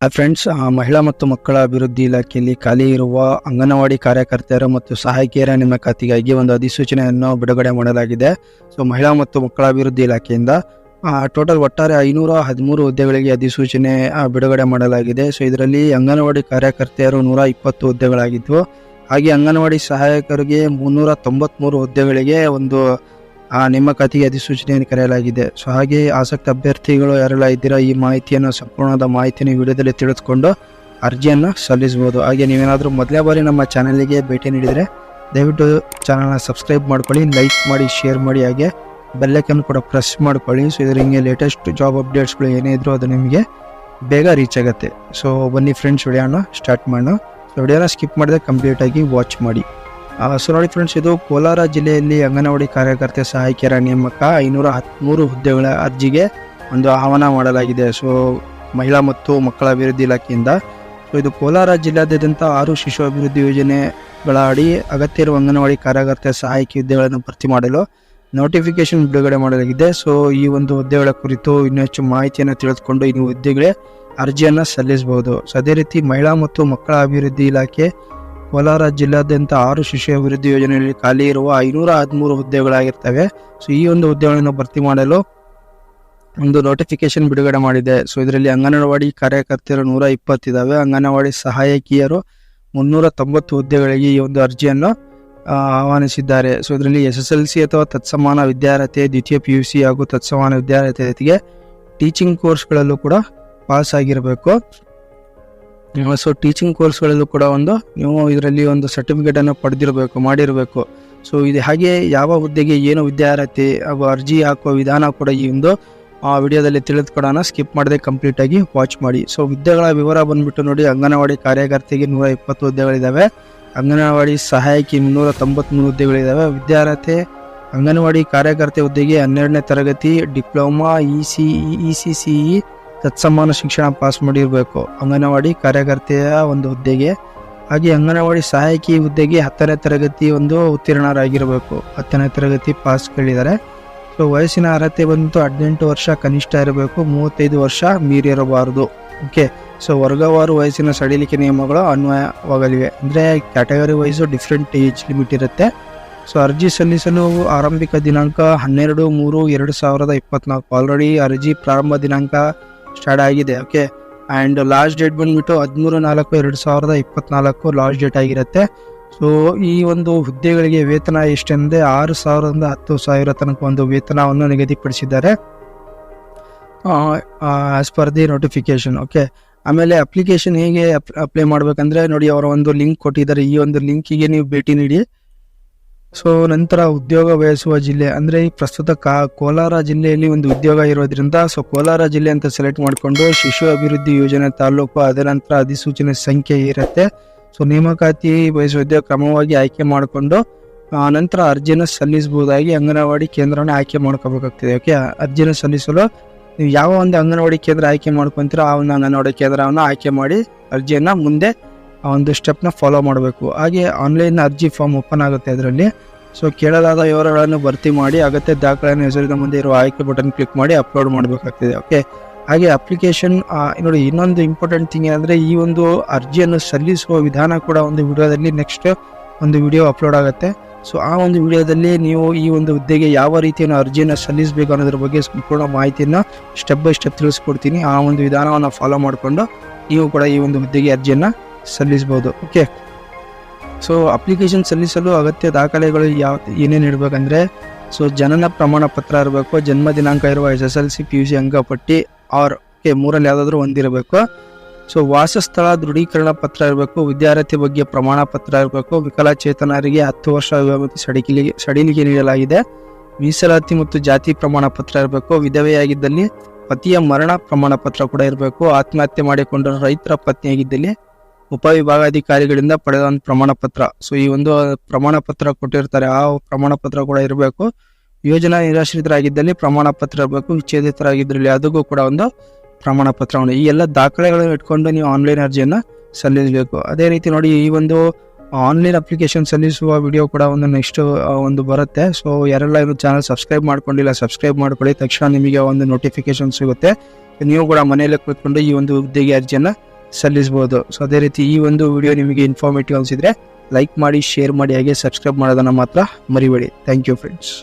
Friends, ಮಹಿಳಾ ಮತ್ತು ಮಕ್ಕಳ ಅಭಿವೃದ್ಧಿ ಇಲಾಖೆಯಲ್ಲಿ ಖಾಲಿ ಇರುವ ಅಂಗನವಾಡಿ ಕಾರ್ಯಕರ್ತೆಯರು ಮತ್ತು ಸಹಾಯಕಿಯರ ನೇಮಕಾತಿಗಾಗಿ ಒಂದು ಅಧಿಸೂಚನೆಯನ್ನು ಬಿಡುಗಡೆ ಮಾಡಲಾಗಿದೆ. ಸೊ ಮಹಿಳಾ ಮತ್ತು ಮಕ್ಕಳ ಅಭಿವೃದ್ಧಿ ಇಲಾಖೆಯಿಂದ ಟೋಟಲ್ ಒಟ್ಟಾರೆ 513 ಹುದ್ದೆಗಳಿಗೆ ಅಧಿಸೂಚನೆ ಬಿಡುಗಡೆ ಮಾಡಲಾಗಿದೆ. ಸೊ ಇದರಲ್ಲಿ ಅಂಗನವಾಡಿ ಕಾರ್ಯಕರ್ತೆಯರು 120 ಹುದ್ದೆಗಳಾಗಿದ್ವು. ಹಾಗೆ ಅಂಗನವಾಡಿ ಸಹಾಯಕರಿಗೆ 393 ಹುದ್ದೆಗಳಿಗೆ ಒಂದು ನೇಮಕಾತಿಗೆ ಅಧಿಸೂಚನೆಯನ್ನು ಕರೆಯಲಾಗಿದೆ. ಸೊ ಹಾಗೆ ಆಸಕ್ತ ಅಭ್ಯರ್ಥಿಗಳು ಯಾರೆಲ್ಲ ಇದ್ದೀರಾ, ಈ ಮಾಹಿತಿಯನ್ನು ಸಂಪೂರ್ಣವಾದ ಮಾಹಿತಿಯನ್ನು ವಿಡಿಯೋದಲ್ಲಿ ತಿಳಿದುಕೊಂಡು ಅರ್ಜಿಯನ್ನು ಸಲ್ಲಿಸಬಹುದು. ಹಾಗೆ ನೀವೇನಾದರೂ ಮೊದಲೇ ಬಾರಿ ನಮ್ಮ ಚಾನಲ್ಗೆ ಭೇಟಿ ನೀಡಿದರೆ ದಯವಿಟ್ಟು ಚಾನಲ್ನ ಸಬ್ಸ್ಕ್ರೈಬ್ ಮಾಡ್ಕೊಳ್ಳಿ, ಲೈಕ್ ಮಾಡಿ, ಶೇರ್ ಮಾಡಿ, ಹಾಗೆ ಬೆಲ್ಲೈಕನ್ ಕೂಡ ಪ್ರೆಸ್ ಮಾಡ್ಕೊಳ್ಳಿ. ಸೊ ಇದರ ಹಿಂಗೆ ಲೇಟೆಸ್ಟ್ ಜಾಬ್ ಅಪ್ಡೇಟ್ಸ್ಗಳು ಏನೇ ಇದ್ರೂ ಅದು ನಿಮಗೆ ಬೇಗ ರೀಚ್ ಆಗುತ್ತೆ. ಸೊ ಬನ್ನಿ ಫ್ರೆಂಡ್ಸ್, ವಿಡಿಯೋನ ಸ್ಟಾರ್ಟ್ ಮಾಡೋಣ. ಸೊ ವಿಡಿಯೋನ ಸ್ಕಿಪ್ ಮಾಡಿದ್ರೆ ಕಂಪ್ಲೀಟಾಗಿ ವಾಚ್ ಮಾಡಿ. ಸೊ ನೋಡಿ ಫ್ರೆಂಡ್ಸ್, ಇದು ಕೋಲಾರ ಜಿಲ್ಲೆಯಲ್ಲಿ ಅಂಗನವಾಡಿ ಕಾರ್ಯಕರ್ತೆ ಸಹಾಯಕಿಯರ ನೇಮಕ 513 ಹುದ್ದೆಗಳ ಅರ್ಜಿಗೆ ಒಂದು ಆಹ್ವಾನ ಮಾಡಲಾಗಿದೆ. ಸೊ ಮಹಿಳಾ ಮತ್ತು ಮಕ್ಕಳ ಅಭಿವೃದ್ಧಿ ಇಲಾಖೆಯಿಂದ. ಸೊ ಇದು ಕೋಲಾರ ಜಿಲ್ಲಾದ್ಯಂತ 6 ಶಿಶು ಅಭಿವೃದ್ಧಿ ಯೋಜನೆಗಳ ಅಡಿ ಅಗತ್ಯ ಇರುವ ಅಂಗನವಾಡಿ ಕಾರ್ಯಕರ್ತೆ ಸಹಾಯಕಿ ಹುದ್ದೆಗಳನ್ನು ಭರ್ತಿ ಮಾಡಲು ನೋಟಿಫಿಕೇಶನ್ ಬಿಡುಗಡೆ ಮಾಡಲಾಗಿದೆ. ಸೊ ಈ ಒಂದು ಹುದ್ದೆಗಳ ಕುರಿತು ಇನ್ನೂ ಹೆಚ್ಚು ಮಾಹಿತಿಯನ್ನು ತಿಳಿದುಕೊಂಡು ಈ ಹುದ್ದೆಗಳೇ ಅರ್ಜಿಯನ್ನು ಸಲ್ಲಿಸಬಹುದು. ಸೊ ಅದೇ ರೀತಿ ಮಹಿಳಾ ಮತ್ತು ಮಕ್ಕಳ ಅಭಿವೃದ್ಧಿ ಇಲಾಖೆ ಕೋಲಾರ ಜಿಲ್ಲಾದ್ಯಂತ 6 ಶಿಶು ಅಭಿವೃದ್ಧಿ ಯೋಜನೆಯಲ್ಲಿ ಖಾಲಿ ಇರುವ 513 ಹುದ್ದೆಗಳಾಗಿರ್ತವೆ. ಸೊ ಈ ಒಂದು ಹುದ್ದೆಗಳನ್ನು ಭರ್ತಿ ಮಾಡಲು ಒಂದು ನೋಟಿಫಿಕೇಶನ್ ಬಿಡುಗಡೆ ಮಾಡಿದೆ. ಸೊ ಇದರಲ್ಲಿ ಅಂಗನವಾಡಿ ಕಾರ್ಯಕರ್ತೆಯರು 120 ಇದ್ದಾವೆ. ಅಂಗನವಾಡಿ ಸಹಾಯಕಿಯರು 390 ಹುದ್ದೆಗಳಿಗೆ ಈ ಒಂದು ಅರ್ಜಿಯನ್ನು ಆಹ್ವಾನಿಸಿದ್ದಾರೆ. ಸೊ ಇದರಲ್ಲಿ SSLC ಅಥವಾ ತತ್ಸಮಾನ ವಿದ್ಯಾರ್ಹತೆ, ದ್ವಿತೀಯ PUC ಹಾಗೂ ತತ್ಸಮಾನ ವಿದ್ಯಾರ್ಹತೆ ಜೊತೆಗೆ ಟೀಚಿಂಗ್ ಕೋರ್ಸ್ಗಳಲ್ಲೂ ಕೂಡ ಪಾಸ್ ಆಗಿರಬೇಕು. ಸೊ ಟೀಚಿಂಗ್ ಕೋರ್ಸ್ಗಳಲ್ಲೂ ಕೂಡ ನೀವು ಇದರಲ್ಲಿ ಒಂದು ಸರ್ಟಿಫಿಕೇಟನ್ನು ಮಾಡಿರಬೇಕು. ಸೊ ಇದು ಹಾಗೆ ಯಾವ ಹುದ್ದೆಗೆ ಏನು ವಿದ್ಯಾರ್ಹತೆ ಹಾಗೂ ಅರ್ಜಿ ಹಾಕುವ ವಿಧಾನ ಕೂಡ ಈ ಒಂದು ವಿಡಿಯೋದಲ್ಲಿ ತಿಳಿದುಕೊಡೋಣ. ಸ್ಕಿಪ್ ಮಾಡದೆ ಕಂಪ್ಲೀಟಾಗಿ ವಾಚ್ ಮಾಡಿ. ಸೊ ಹುದ್ದೆಗಳ ವಿವರ ಬಂದ್ಬಿಟ್ಟು ನೋಡಿ, ಅಂಗನವಾಡಿ ಕಾರ್ಯಕರ್ತೆಗೆ 120 ಹುದ್ದೆಗಳಿದ್ದಾವೆ. ಅಂಗನವಾಡಿ ಸಹಾಯಕಿ 393 ಹುದ್ದೆಗಳಿದ್ದಾವೆ. ವಿದ್ಯಾರ್ಹತೆ ಅಂಗನವಾಡಿ ಕಾರ್ಯಕರ್ತೆ ಹುದ್ದೆಗೆ 12ನೇ ತರಗತಿ, ಡಿಪ್ಲೊಮಾ, ECCE ತತ್ಸಮಾನ ಶಿಕ್ಷಣ ಪಾಸ್ ಮಾಡಿರಬೇಕು ಅಂಗನವಾಡಿ ಕಾರ್ಯಕರ್ತೆಯ ಒಂದು ಹುದ್ದೆಗೆ. ಹಾಗೆ ಅಂಗನವಾಡಿ ಸಹಾಯಕಿ ಹುದ್ದೆಗೆ 10ನೇ ತರಗತಿ ಉತ್ತೀರ್ಣರಾಗಿರಬೇಕು. 10ನೇ ತರಗತಿ ಪಾಸ್ ಕೇಳಿದ್ದಾರೆ. ಸೊ ವಯಸ್ಸಿನ ಅರ್ಹತೆ ಬಂದು 18 ವರ್ಷ ಕನಿಷ್ಠ ಇರಬೇಕು, 35 ವರ್ಷ ಮೀರಿರಬಾರದು. ಓಕೆ. ಸೊ ವರ್ಗವಾರು ವಯಸ್ಸಿನ ಸಡಿಲಿಕೆ ನಿಯಮಗಳು ಅನ್ವಯವಾಗಲಿವೆ. ಅಂದರೆ category wise different age limit ಇರುತ್ತೆ. ಸೊ ಅರ್ಜಿ ಸಲ್ಲಿಸಲು ಆರಂಭಿಕ ದಿನಾಂಕ 12/3/2024. ಆಲ್ರೆಡಿ ಅರ್ಜಿ ಪ್ರಾರಂಭ ದಿನಾಂಕ ಸ್ಟಾರ್ಟ್ ಆಗಿದೆ. ಓಕೆ. ಆ್ಯಂಡ್ ಲಾಸ್ಟ್ ಡೇಟ್ ಬಂದ್ಬಿಟ್ಟು 13/4/2024 ಲಾಸ್ಟ್ ಡೇಟ್ ಆಗಿರುತ್ತೆ. ಸೊ ಈ ಒಂದು ಹುದ್ದೆಗಳಿಗೆ ವೇತನ ಎಷ್ಟೆಂದರೆ 6,000ರಿಂದ 10,000 ತನಕ ಒಂದು ವೇತನವನ್ನು ನಿಗದಿಪಡಿಸಿದ್ದಾರೆ as per the notification. Okay. ಆಮೇಲೆ ಅಪ್ಲಿಕೇಶನ್ ಹೇಗೆ ಅಪ್ಲೈ ಮಾಡಬೇಕಂದ್ರೆ ನೋಡಿ, ಅವರ ಒಂದು ಲಿಂಕ್ ಕೊಟ್ಟಿದ್ದಾರೆ. ಈ ಒಂದು ಲಿಂಕಿಗೆ ನೀವು ಭೇಟಿ ನೀಡಿ. ಸೊ ನಂತರ ಉದ್ಯೋಗ ಬಯಸುವ ಜಿಲ್ಲೆ ಅಂದರೆ ಈ ಪ್ರಸ್ತುತ ಕೋಲಾರ ಜಿಲ್ಲೆಯಲ್ಲಿ ಒಂದು ಉದ್ಯೋಗ ಇರೋದ್ರಿಂದ ಸೊ ಕೋಲಾರ ಜಿಲ್ಲೆ ಅಂತ ಸೆಲೆಕ್ಟ್ ಮಾಡಿಕೊಂಡು ಶಿಶು ಅಭಿವೃದ್ಧಿ ಯೋಜನೆ ತಾಲೂಕು, ಅದರ ನಂತರ ಅಧಿಸೂಚನೆ ಸಂಖ್ಯೆ ಇರುತ್ತೆ. ಸೊ ನೇಮಕಾತಿ ಬಯಸುವ ಉದ್ಯೋಗ ಕ್ರಮವಾಗಿ ಆಯ್ಕೆ ಮಾಡಿಕೊಂಡು ನಂತರ ಅರ್ಜಿಯನ್ನು ಸಲ್ಲಿಸಬಹುದಾಗಿ ಅಂಗನವಾಡಿ ಕೇಂದ್ರವನ್ನು ಆಯ್ಕೆ ಮಾಡ್ಕೋಬೇಕಾಗ್ತದೆ. ಓಕೆ. ಅರ್ಜಿಯನ್ನು ಸಲ್ಲಿಸಲು ನೀವು ಯಾವ ಒಂದು ಅಂಗನವಾಡಿ ಕೇಂದ್ರ ಆಯ್ಕೆ ಮಾಡ್ಕೊತೀರೋ ಆ ಒಂದು ಅಂಗನವಾಡಿ ಕೇಂದ್ರವನ್ನು ಆಯ್ಕೆ ಮಾಡಿ ಅರ್ಜಿಯನ್ನು ಮುಂದೆ ಒಂದು ಸ್ಟೆಪ್ನ ಫಾಲೋ ಮಾಡಬೇಕು. ಹಾಗೆ ಆನ್ಲೈನ್ ಅರ್ಜಿ ಫಾರ್ಮ್ ಓಪನ್ ಆಗುತ್ತೆ ಅದರಲ್ಲಿ. ಸೊ ಕೇಳಲಾದ ವಿವರಗಳನ್ನು ಭರ್ತಿ ಮಾಡಿ ಅಗತ್ಯ ದಾಖಲೆಯನ್ನು ಹೆಸರಿನ ಮುಂದೆ ಇರುವ ಆಯ್ಕೆ ಬಟನ್ ಕ್ಲಿಕ್ ಮಾಡಿ ಅಪ್ಲೋಡ್ ಮಾಡಬೇಕಾಗ್ತದೆ. ಓಕೆ. ಹಾಗೆ ಅಪ್ಲಿಕೇಶನ್ ನೋಡಿ, ಇನ್ನೊಂದು ಇಂಪಾರ್ಟೆಂಟ್ ಥಿಂಗ್ ಏನಂದರೆ ಈ ಒಂದು ಅರ್ಜಿಯನ್ನು ಸಲ್ಲಿಸುವ ವಿಧಾನ ಕೂಡ ಒಂದು ವಿಡಿಯೋದಲ್ಲಿ ನೆಕ್ಸ್ಟ್ ಒಂದು ವಿಡಿಯೋ ಅಪ್ಲೋಡ್ ಆಗುತ್ತೆ. ಸೊ ಆ ಒಂದು ವಿಡಿಯೋದಲ್ಲಿ ನೀವು ಈ ಒಂದು ಹುದ್ದೆಗೆ ಯಾವ ರೀತಿಯನ್ನು ಅರ್ಜಿಯನ್ನು ಸಲ್ಲಿಸಬೇಕು ಅನ್ನೋದ್ರ ಬಗ್ಗೆ ಸಂಪೂರ್ಣ ಮಾಹಿತಿಯನ್ನು ಸ್ಟೆಪ್ ಬೈ ಸ್ಟೆಪ್ ತಿಳಿಸ್ಕೊಡ್ತೀನಿ. ಆ ಒಂದು ವಿಧಾನವನ್ನು ಫಾಲೋ ಮಾಡಿಕೊಂಡು ನೀವು ಕೂಡ ಈ ಒಂದು ಹುದ್ದೆಗೆ ಅರ್ಜಿಯನ್ನು ಸಲ್ಲಿಸಬಹುದು. ಓಕೆ. ಸೊ ಅಪ್ಲಿಕೇಶನ್ ಸಲ್ಲಿಸಲು ಅಗತ್ಯ ದಾಖಲೆಗಳು ಏನೇನು ಇರಬೇಕಂದ್ರೆ, ಸೊ ಜನನ ಪ್ರಮಾಣ ಪತ್ರ ಇರಬೇಕು, ಜನ್ಮ ದಿನಾಂಕ ಇರುವ SSLC PUC ಅಂಕಪಟ್ಟಿ ಮೂರಲ್ಲಿ ಯಾವುದಾದ್ರೂ ಒಂದಿರಬೇಕು. ಸೊ ವಾಸಸ್ಥಳ ದೃಢೀಕರಣ ಪತ್ರ ಇರಬೇಕು, ವಿದ್ಯಾರ್ಥಿ ಬಗ್ಗೆ ಪ್ರಮಾಣ ಪತ್ರ ಇರಬೇಕು, ವಿಕಲಚೇತನರಿಗೆ 10 ವರ್ಷ ಮತ್ತು ಸಡಿಲಿಕೆ ನೀಡಲಾಗಿದೆ, ಮೀಸಲಾತಿ ಮತ್ತು ಜಾತಿ ಪ್ರಮಾಣ ಪತ್ರ ಇರಬೇಕು, ವಿಧವೆಯಾಗಿದ್ದಲ್ಲಿ ಪತಿಯ ಮರಣ ಪ್ರಮಾಣ ಪತ್ರ ಕೂಡ ಇರಬೇಕು, ಆತ್ಮಹತ್ಯೆ ಮಾಡಿಕೊಂಡ ರೈತರ ಪತ್ನಿಯಾಗಿದ್ದಲ್ಲಿ ಉಪವಿಭಾಗಾಧಿಕಾರಿಗಳಿಂದ ಪಡೆದ ಒಂದು ಪ್ರಮಾಣ ಪತ್ರ. ಸೊ ಈ ಒಂದು ಪ್ರಮಾಣ ಪತ್ರ ಕೊಟ್ಟಿರ್ತಾರೆ, ಆ ಪ್ರಮಾಣ ಪತ್ರ ಕೂಡ ಇರಬೇಕು. ಯೋಜನಾ ನಿರಾಶ್ರಿತರಾಗಿದ್ದಲ್ಲಿ ಪ್ರಮಾಣ ಪತ್ರ ಇರಬೇಕು, ವಿಚ್ಛೇದಿತರಾಗಿದ್ದಲ್ಲಿ ಅದಕ್ಕೂ ಕೂಡ ಒಂದು ಪ್ರಮಾಣ ಪತ್ರವನ್ನು, ಈ ಎಲ್ಲ ದಾಖಲೆಗಳನ್ನು ಇಟ್ಕೊಂಡು ನೀವು ಆನ್ಲೈನ್ ಅರ್ಜಿಯನ್ನು ಸಲ್ಲಿಸಬೇಕು. ಅದೇ ರೀತಿ ನೋಡಿ, ಈ ಒಂದು ಆನ್ಲೈನ್ ಅಪ್ಲಿಕೇಶನ್ ಸಲ್ಲಿಸುವ ವಿಡಿಯೋ ಕೂಡ ಒಂದು ನೆಕ್ಸ್ಟ್ ಒಂದು ಬರುತ್ತೆ. ಸೊ ಯಾರೆಲ್ಲ ಇನ್ನು ಚಾನಲ್ ಸಬ್ಸ್ಕ್ರೈಬ್ ಮಾಡ್ಕೊಂಡಿಲ್ಲ ಸಬ್ಸ್ಕ್ರೈಬ್ ಮಾಡ್ಕೊಳ್ಳಿ, ತಕ್ಷಣ ನಿಮಗೆ ಒಂದು ನೋಟಿಫಿಕೇಶನ್ ಸಿಗುತ್ತೆ. ನೀವು ಕೂಡ ಮನೆಯಲ್ಲೇ ಕೂತ್ಕೊಂಡು ಈ ಒಂದು ಹುದ್ದೆಗೆ ಅರ್ಜಿಯನ್ನು ಸಲ್ಲಿಸಬಹುದು. ಸೊ ಅದೇ ರೀತಿ ಈ ಒಂದು ವಿಡಿಯೋ ನಿಮಗೆ ಇನ್ಫಾರ್ಮೇಟಿವ್ ಅನಿಸಿದ್ರೆ ಲೈಕ್ ಮಾಡಿ, ಶೇರ್ ಮಾಡಿ, ಹಾಗೆ ಸಬ್ಸ್ಕ್ರೈಬ್ ಮಾಡೋದನ್ನು ಮಾತ್ರ ಮರಿಬೇಡಿ. Thank you friends.